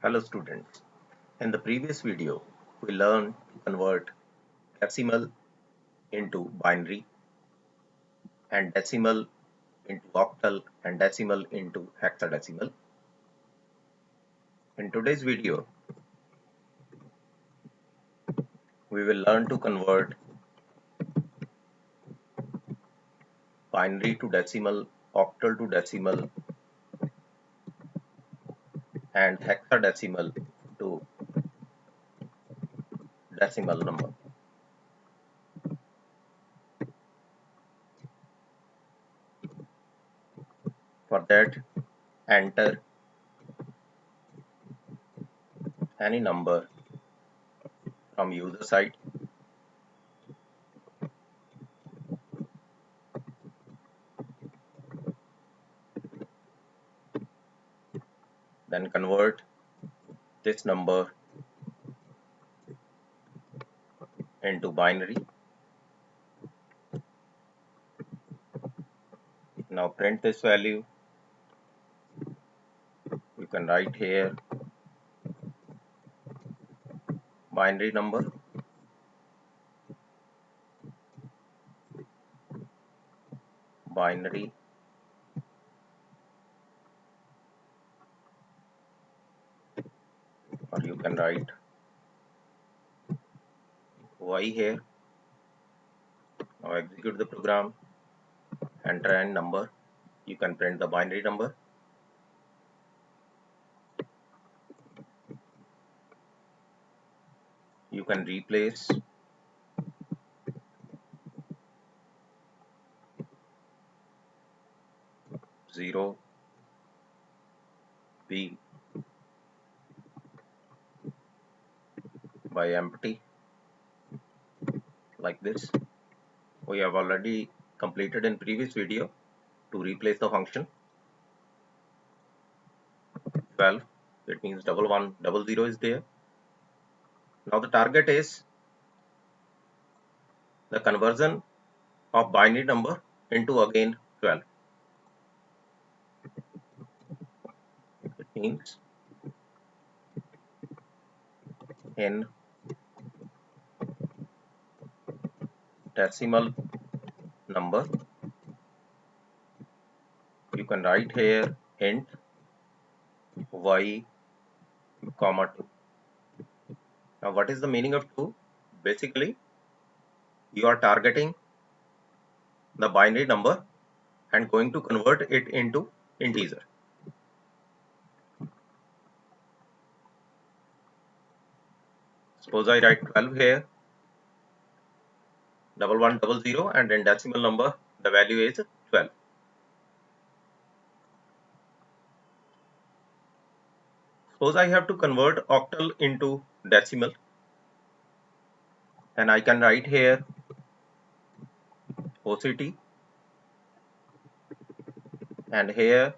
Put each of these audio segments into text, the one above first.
Hello students, in the previous video we learned to convert decimal into binary and decimal into octal and decimal into hexadecimal. In today's video we will learn to convert binary to decimal, octal to decimal and hexadecimal to decimal number. For that, enter any number from user side. Then convert this number into binary. Now print this value. You can write here binary number binary or you can write y here. Now execute the program, enter any number. You can print the binary number. You can replace zero b by empty like this. We have already completed in previous video to replace the function 12. It means 1100 is there. Now the target is the conversion of binary number into again 12. It means in decimal number you can write here int y comma 2. Now what is the meaning of 2? Basically you are targeting the binary number and going to convert it into integer. Suppose I write 12 here, 1100, and in decimal number the value is 12. Suppose I have to convert octal into decimal, and I can write here OCT, and here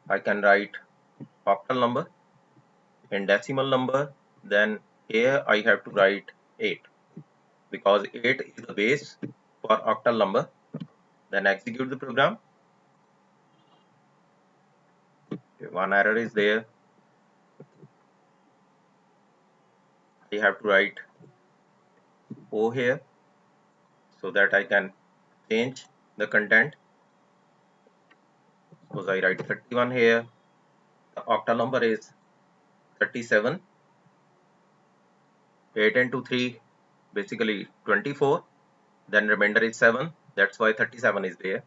I can write octal number in decimal number. Then here I have to write 8 because 8 is the base for octal number. Then execute the program. One error is there. I have to write O here so that I can change the content. Suppose I write 31 here. The octal number is 37. 8 into 3 basically 24. Then remainder is 7. That's why 37 is there.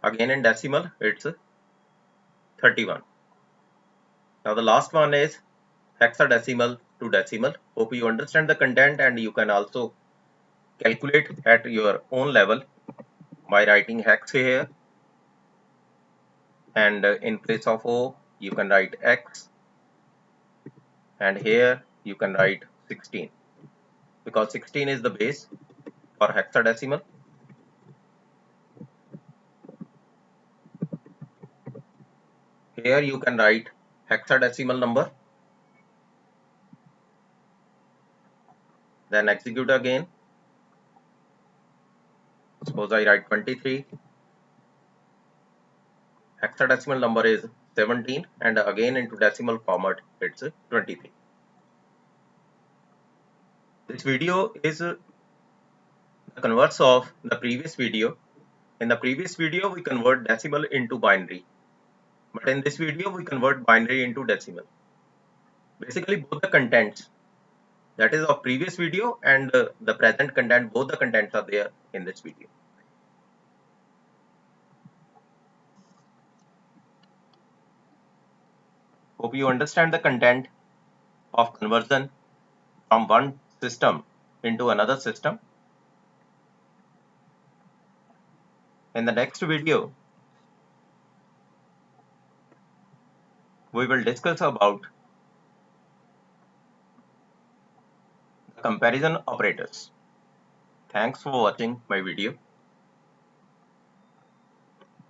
Again in decimal it's 31. Now the last one is hexadecimal to decimal. Hope you understand the content and you can also calculate at your own level by writing hex here, and in place of O you can write X, and here you can write 16 because 16 is the base for hexadecimal. Here you can write hexadecimal number, then execute again. Suppose I write 23, hexadecimal number is 17 and again into decimal format it's 23. This video is the converse of the previous video. In the previous video we convert decimal into binary, but in this video we convert binary into decimal. Basically both the contents, that is of previous video and the present content, both the contents are there in this video. Hope you understand the content of conversion from one system into another system. In the next video, we will discuss about the comparison operators. Thanks for watching my video.